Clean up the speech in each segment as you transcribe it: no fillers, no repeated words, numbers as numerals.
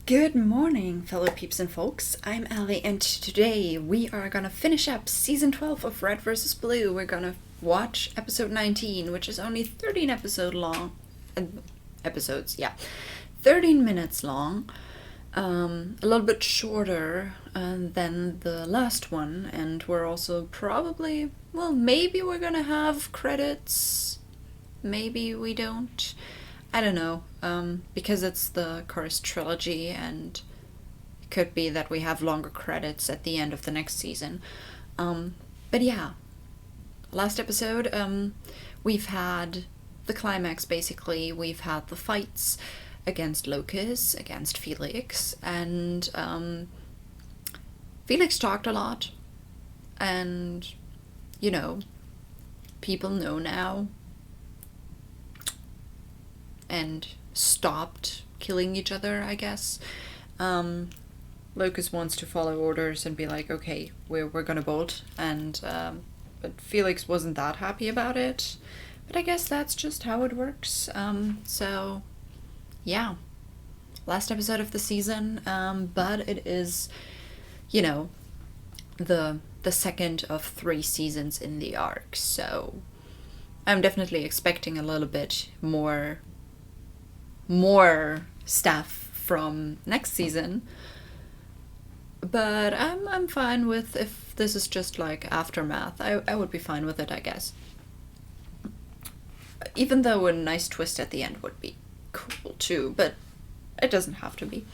Good morning, fellow peeps and folks. I'm Allie, and today we are gonna finish up season 12 of Red vs. Blue. We're gonna watch episode 19, which is only 13 episodes, yeah. 13 minutes long. A little bit shorter than the last one, and we're also probably, well, maybe we're gonna have credits. Maybe we don't. I don't know, because it's the Cursed Trilogy, and it could be that we have longer credits at the end of the next season. But yeah, last episode, we've had the climax, basically. We've had the fights against Locus, against Felix, and Felix talked a lot, and, you know, people know now, and stopped killing each other, I guess. Locus wants to follow orders and be like, okay, we're gonna bolt, and but Felix wasn't that happy about it. But I guess that's just how it works. So yeah, last episode of the season, but it is, you know, the second of 3 seasons in the arc, so I'm definitely expecting a little bit more stuff from next season, but I'm fine with if this is just like aftermath. I would be fine with it, I guess. Even though a nice twist at the end would be cool too, but it doesn't have to be.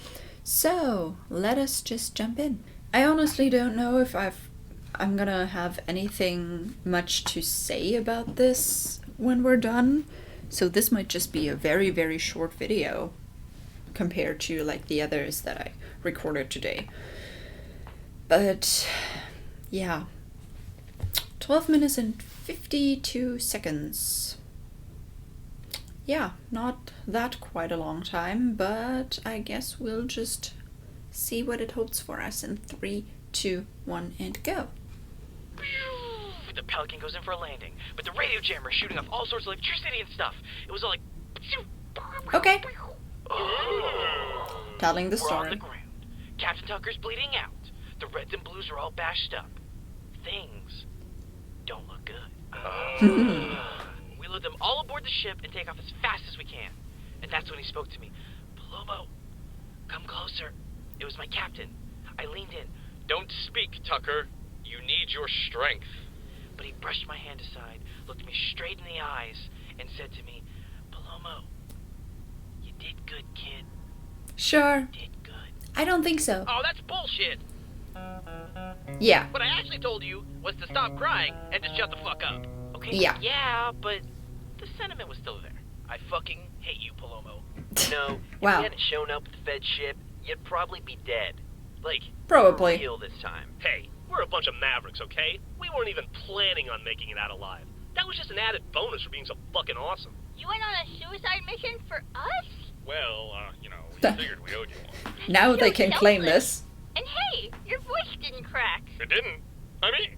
So let us just jump in. I honestly don't know if I'm gonna have anything much to say about this when we're done. So this might just be a very, very short video compared to like the others that I recorded today. But yeah, 12 minutes and 52 seconds. Yeah, not that quite a long time, but I guess we'll just see what it holds for us in 3, 2, 1, and go. The Pelican goes in for a landing, but the radio jammer is shooting off all sorts of electricity and stuff. It was all like... Okay. Oh. Telling the We're story. on the ground. Captain Tucker's bleeding out. The Reds and Blues are all bashed up. Things don't look good. We load them all aboard the ship and take off as fast as we can. And that's when he spoke to me. Palomo, come closer. It was my captain. I leaned in. Don't speak, Tucker. You need your strength. But he brushed my hand aside, looked me straight in the eyes, and said to me, Palomo, you did good, kid. Sure. You did good. I don't think so. Oh, that's bullshit. Yeah. What I actually told you was to stop crying and to shut the fuck up. Okay, Yeah. but the sentiment was still there. I fucking hate you, Palomo. No, if Wow. you hadn't shown up with the Fed ship, you'd probably be dead. Like, Probably. for real this time. Hey, we're a bunch of mavericks, okay? We weren't even planning on making it out alive. That was just an added bonus for being so fucking awesome. You went on a suicide mission for us? Well, we figured we owed you one. Now they So can claim selfless. this. And hey, your voice didn't crack. It didn't. I mean,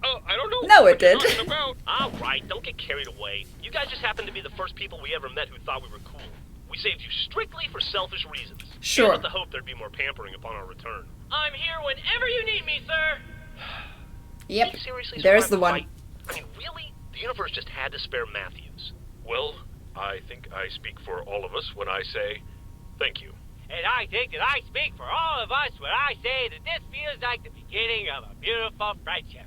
oh, I don't know. No, it what you're did. talking about. All right, don't get carried away. You guys just happened to be the first people we ever met who thought we were cool. We saved you strictly for selfish reasons. Sure. With the hope there'd be more pampering upon our return. I'm here whenever you need me, sir. Yep. He seriously There's survived the the one. fight? I mean, really? The universe just had to spare Matthews. Well, I think I speak for all of us when I say thank you. And I think that I speak for all of us when I say that this feels like the beginning of a beautiful friendship.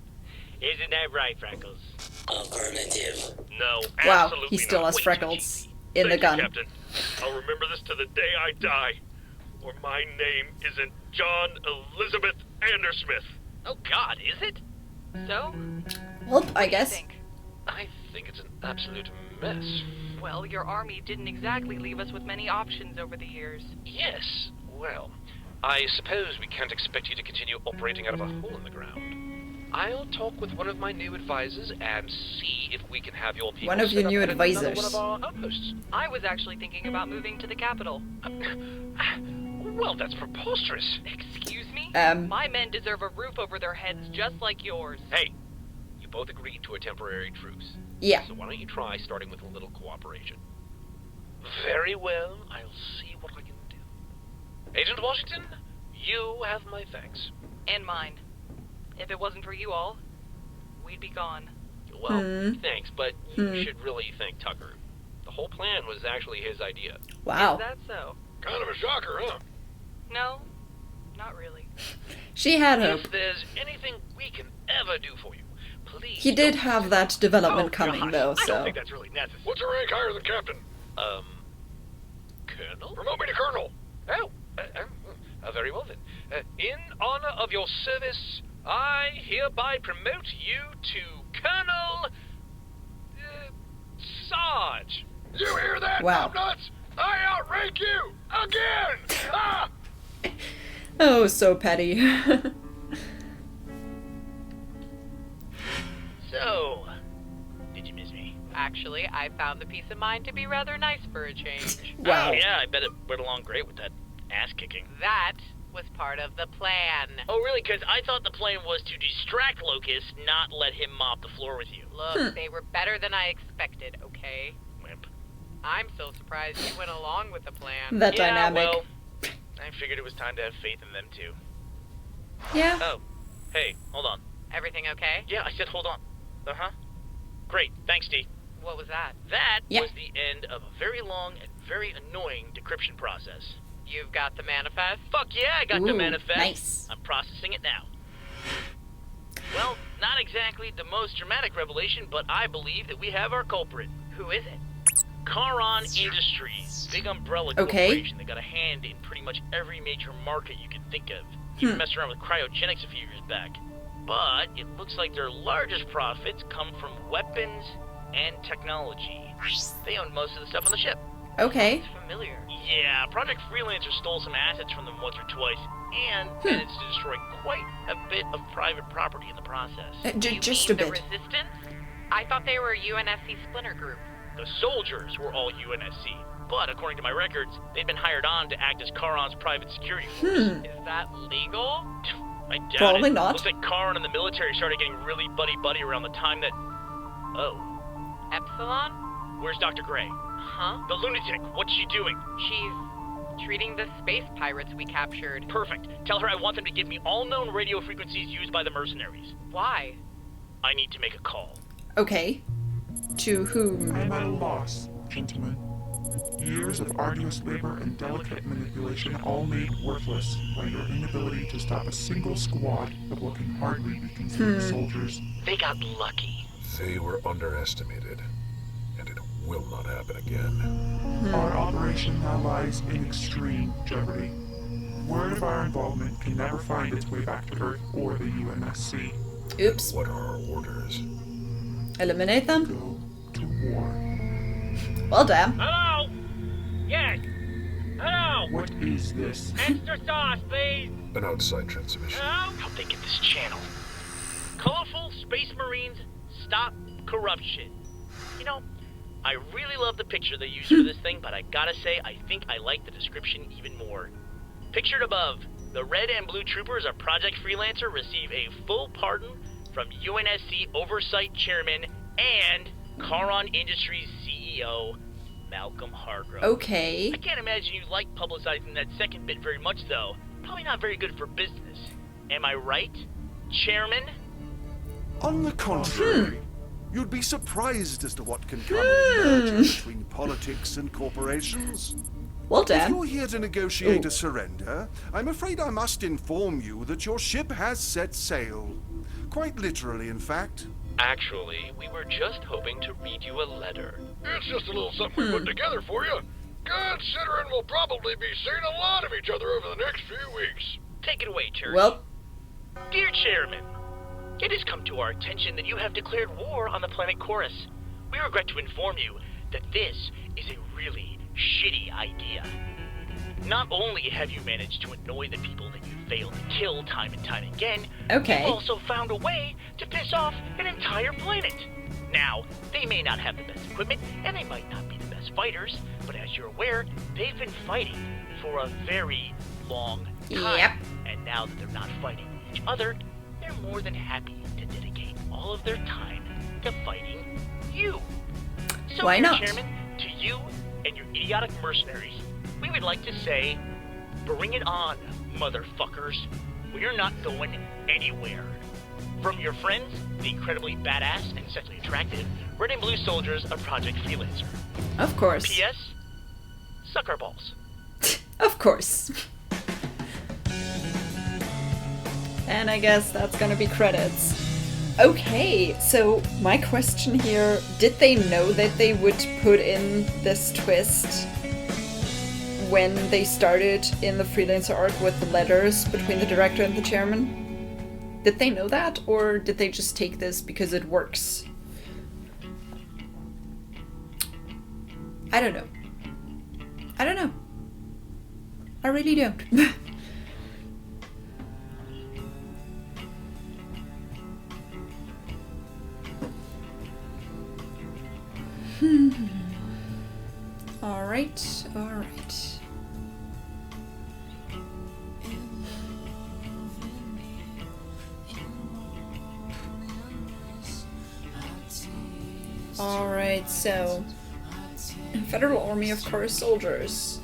Isn't that right, Freckles? Affirmative. No, Wow, absolutely he still not. has Wait, freckles in the thank you, gun. Captain. I'll remember this to the day I die. Or my name isn't John Elizabeth Andersmith. Oh, God, is it? So? Well, I guess. I think it's an absolute mess. Well, your army didn't exactly leave us with many options over the years. Yes, well, I suppose we can't expect you to continue operating out of a hole in the ground. I'll talk with one of my new advisors and see if we can have your people One of set your up new at another advisors. one of our outposts. I was actually thinking about moving to the capital. Well, that's preposterous. Excuse me? Um. My men deserve a roof over their heads just like yours. Hey, you both agreed to a temporary truce. Yeah. So why don't you try starting with a little cooperation? Very well, I'll see what I can do. Agent Washington, you have my thanks. And mine. If it wasn't for you all, we'd be gone. Well, thanks, but you should really thank Tucker. The whole plan was actually his idea. Wow. Is that so? Kind of a shocker, huh? No, not really. She had hope. If there's anything we can ever do for you, please. He did have that development coming, gosh, though, I don't so... think that's really necessary. What's a rank higher than captain? Colonel? Promote me to colonel. Oh, very well then. In honor of your service, I hereby promote you to Colonel... Sarge. You hear that, Wow. nuts? I outrank you! Again! Ah! Oh, so petty. So, did you miss me? Actually, I found the peace of mind to be rather nice for a change. Wow. Oh, yeah, I bet it went along great with that ass-kicking. That was part of the plan. Oh, really? Because I thought the plan was to distract Locust, not let him mop the floor with you. Look, they were better than I expected, okay? Wimp. I'm so surprised you went along with the plan. That dynamic. Well, I figured it was time to have faith in them, too. Yeah. Oh, hey, hold on. Everything okay? Yeah, I said hold on. Uh-huh. Great, thanks, Dee. What was that? That Yeah. was the end of a very long and very annoying decryption process. You've got the manifest? Fuck yeah, I got the Ooh, manifest. nice. I'm processing it now. Well, not exactly the most dramatic revelation, but I believe that we have our culprit. Who is it? Charon Industries, big umbrella Okay. corporation that got a hand in pretty much every major market you can think of. Even messed around with cryogenics a few years back. But it looks like their largest profits come from weapons and technology. They own most of the stuff on the ship. Okay. It's familiar. Yeah, Project Freelancer stole some assets from them once or twice, and managed to destroy quite a bit of private property in the process. Just a bit. The Resistance? I thought they were a UNSC splinter group. The soldiers were all UNSC, but according to my records, they'd been hired on to act as Charon's private security force. Is that legal? I doubt Probably it. not. Looks like Charon and the military started getting really buddy-buddy around the time that... Oh. Epsilon? Where's Dr. Gray? Huh? The lunatic. What's she doing? She's treating the space pirates we captured. Perfect. Tell her I want them to give me all known radio frequencies used by the mercenaries. Why? I need to make a call. Okay. To whom? I'm at a loss, gentlemen. Years of arduous labor and delicate manipulation all made worthless by your inability to stop a single squad of what can hardly be considered soldiers. They got lucky. They were underestimated, and it will not happen again. Our operation now lies in extreme jeopardy. Word of our involvement can never find its way back to Earth or the UNSC. Oops. What are our orders? Eliminate them? Go to war. Well, damn. Hello? Yes. Hello? What is this? Extra sauce, please. An outside transmission. How'd they get this channel? Colorful Space Marines stop corruption. You know, I really love the picture they used for this thing, but I gotta say, I think I like the description even more. Pictured above, the red and blue troopers of Project Freelancer receive a full pardon from UNSC Oversight Chairman and Charon Industries CEO, Malcolm Hargrove. Okay. I can't imagine you like publicizing that second bit very much, though. Probably not very good for business. Am I right, Chairman? On the contrary, you'd be surprised as to what can come of a merger between politics and corporations. Well, If damn. you're here to negotiate a surrender, I'm afraid I must inform you that your ship has set sail. Quite literally, in fact. Actually, we were just hoping to read you a letter. It's just a little something we put together for you. Considering we'll probably be seeing a lot of each other over the next few weeks. Take it away, Church. Well, Dear Chairman, it has come to our attention that you have declared war on the planet Chorus. We regret to inform you that this is a really shitty idea. Not only have you managed to annoy the people that you failed to kill time and time again, Okay. you've also found a way to piss off an entire planet. Now, they may not have the best equipment, and they might not be the best fighters, but as you're aware, they've been fighting for a very long time. Yep. And now that they're not fighting each other, they're more than happy to dedicate all of their time to fighting you. So, Why dear not? Chairman, to you and your idiotic mercenaries, we would like to say Bring it on, motherfuckers. We're not going anywhere. From your friends, the incredibly badass and sexually attractive Red and Blue Soldiers of Project Freelancer. Of course. P.S. Suck our balls. Of course. And I guess that's gonna be credits. Okay, so my question here, did they know that they would put in this twist when they started in the freelancer arc with the letters between the director and the chairman? Did they know that, or did they just take this because it works? I don't know. I don't know. I really don't. Alright, alright. Alright, so Federal Army of Course soldiers.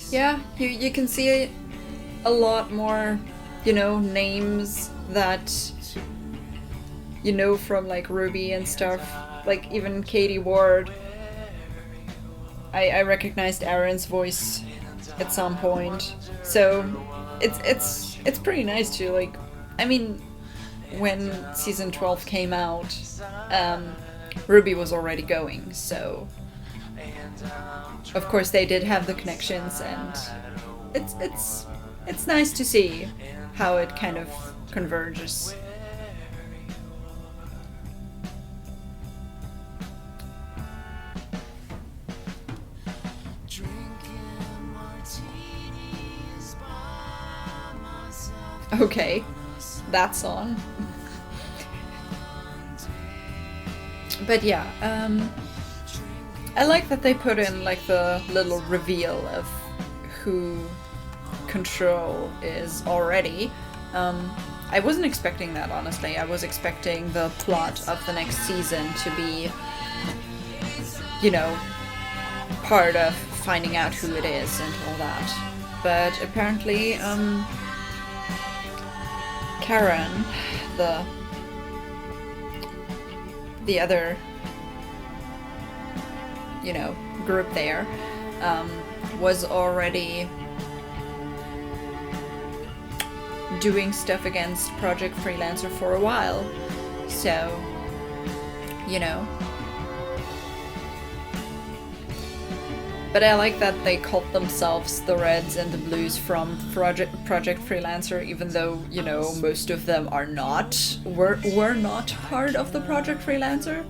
Yeah, you can see a lot more, you know, names that you know from like RWBY and stuff. Like even Katie Ward. I recognized Aaron's voice at some point. So it's pretty nice to like, I mean, when season 12 came out, RWBY was already going, so of course they did have the connections, and it's nice to see how it kind of converges. Okay, that song. But yeah, I like that they put in like the little reveal of who Control is already. I wasn't expecting that, honestly. I was expecting the plot of the next season to be, you know, part of finding out who it is and all that. But apparently, Karen, the other, you know, group there, was already doing stuff against Project Freelancer for a while. So, you know. But I like that they called themselves the Reds and the Blues from Project Freelancer, even though, you know, most of them are not, were not part of the Project Freelancer.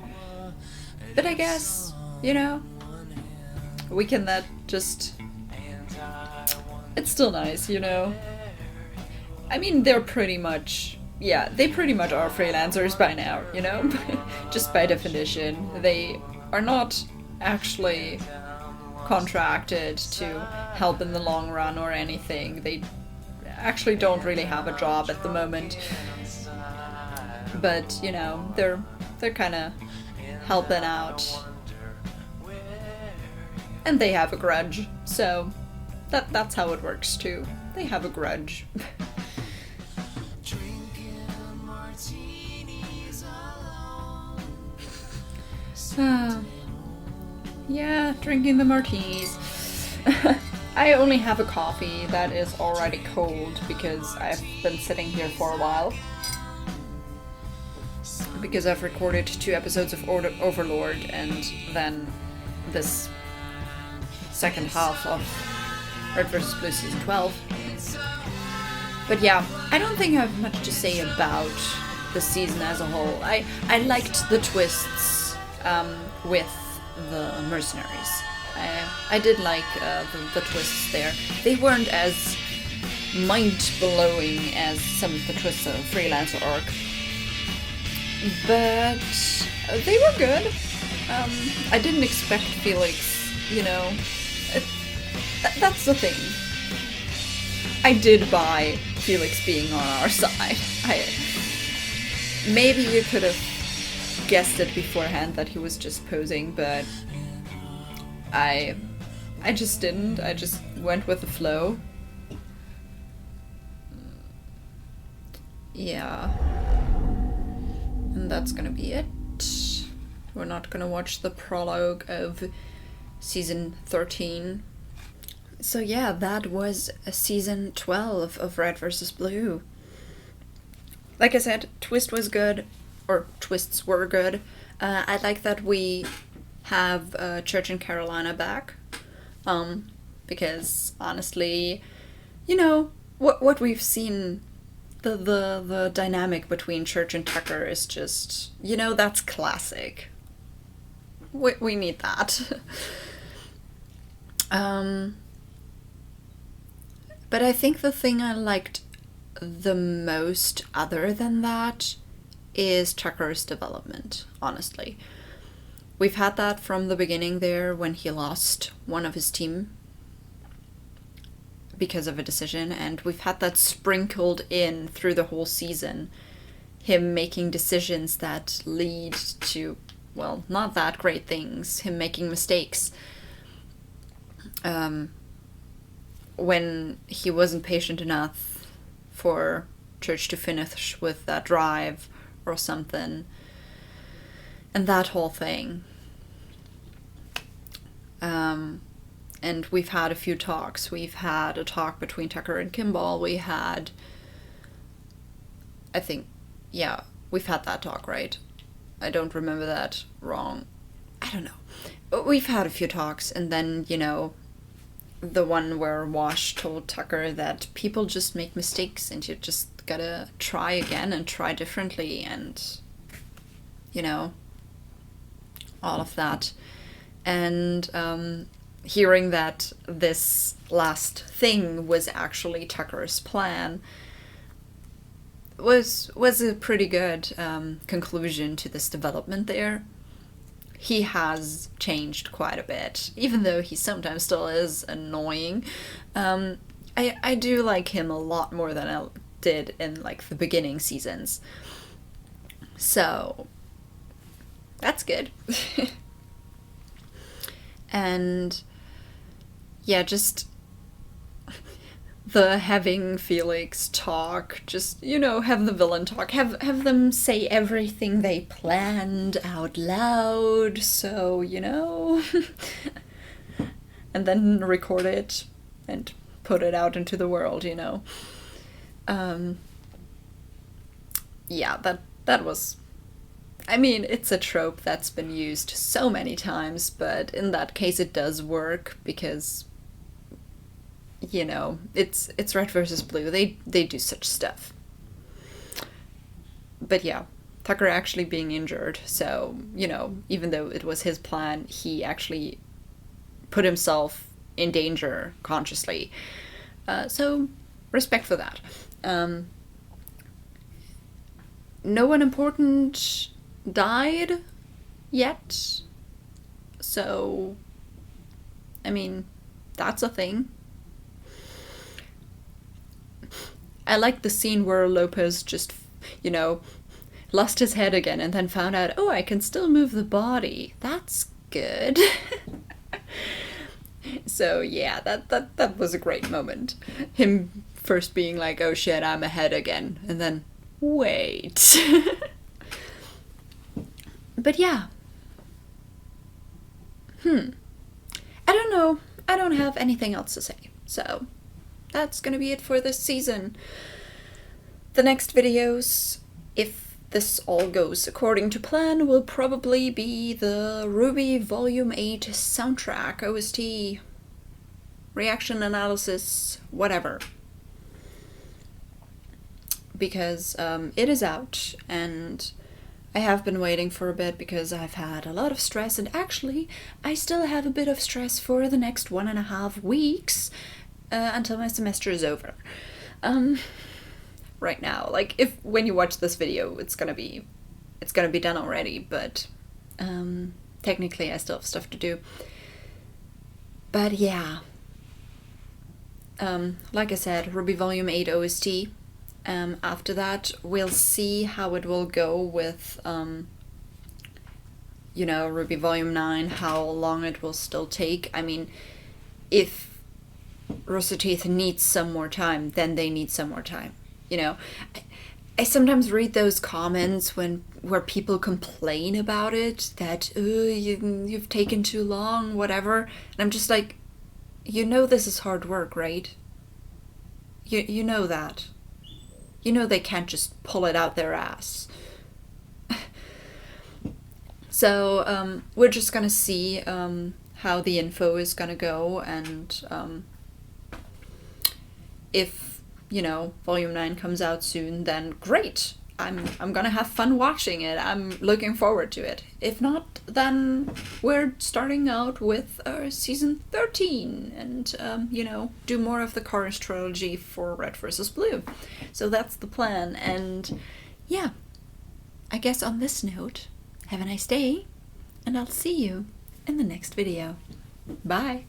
But I guess, you know, we can just, it's still nice, you know. I mean, they're pretty much, yeah, they pretty much are freelancers by now, you know. Just by definition. They are not actually contracted to help in the long run or anything. They actually don't really have a job at the moment, but you know, they're kind of helping out, and they have a grudge, so that's how it works too. They have a grudge. Yeah, drinking the martinis. I only have a coffee that is already cold because I've been sitting here for a while. Because I've recorded 2 episodes of Overlord and then this second half of Red vs. Blue Season 12. But yeah, I don't think I have much to say about the season as a whole. I liked the twists with the mercenaries. I did like the twists there. They weren't as mind-blowing as some of the twists of Freelancer arc, but they were good. I didn't expect Felix, you know. That's the thing. I did buy Felix being on our side. Maybe you could have guessed it beforehand that he was just posing, but I just didn't. I just went with the flow. Yeah. And that's gonna be it. We're not gonna watch the prologue of season 13. So yeah, that was season 12 of Red vs. Blue. Like I said, twist was good, or twists were good. I like that we have Church and Carolina back, because honestly, you know, what we've seen, the dynamic between Church and Tucker is just, you know, that's classic. We need that. But I think the thing I liked the most other than that is Tucker's development, honestly. We've had that from the beginning there when he lost one of his team because of a decision, and we've had that sprinkled in through the whole season. Him making decisions that lead to, well, not that great things. Him making mistakes. When he wasn't patient enough for Church to finish with that drive or something. And that whole thing. And we've had a few talks. We've had a talk between Tucker and Kimball. We had, I think, yeah, we've had that talk, right? I don't remember that wrong. I don't know. We've had a few talks, and then, you know, the one where Wash told Tucker that people just make mistakes and you just gotta try again and try differently, and, you know, all of that. And hearing that this last thing was actually Tucker's plan was a pretty good conclusion to this development there. He has changed quite a bit, even though he sometimes still is annoying. I do like him a lot more than I did in, like, the beginning seasons. So, that's good. And, yeah, just the having Felix talk, just, you know, have the villain talk, have them say everything they planned out loud, so, you know, and then record it and put it out into the world, you know. Yeah, that was, I mean, it's a trope that's been used so many times, but in that case it does work because, you know, it's Red versus Blue. They do such stuff. But yeah, Tucker actually being injured, so, you know, even though it was his plan, he actually put himself in danger consciously. So, respect for that. No one important died yet, so, I mean, that's a thing. I like the scene where Lopez just, you know, lost his head again and then found out, oh, I can still move the body. That's good. So yeah, that was a great moment. Him first being like, oh shit, I'm ahead again, and then, wait. But yeah. I don't know. I don't have anything else to say, so that's gonna be it for this season. The next videos, if this all goes according to plan, will probably be the RWBY Volume 8 soundtrack, OST, reaction analysis, whatever. Because it is out, and I have been waiting for a bit because I've had a lot of stress, and actually, I still have a bit of stress for the next 1.5 weeks. Until my semester is over. Right now, like, when you watch this video, it's gonna be done already, but technically I still have stuff to do. But yeah, like I said, RWBY Volume 8 OST. After that, we'll see how it will go with you know, RWBY Volume 9, how long it will still take. I mean, if Rooster Teeth needs some more time, then they need some more time, you know. I sometimes read those comments where people complain about it, that, you've taken too long, whatever, and I'm just like, you know this is hard work, right? You know that. You know they can't just pull it out their ass. So, we're just gonna see how the info is gonna go, and if, you know, Volume 9 comes out soon, then great! I'm gonna have fun watching it. I'm looking forward to it. If not, then we're starting out with Season 13, and, you know, do more of the Chorus trilogy for Red vs. Blue. So that's the plan, and yeah, I guess on this note, have a nice day, and I'll see you in the next video. Bye!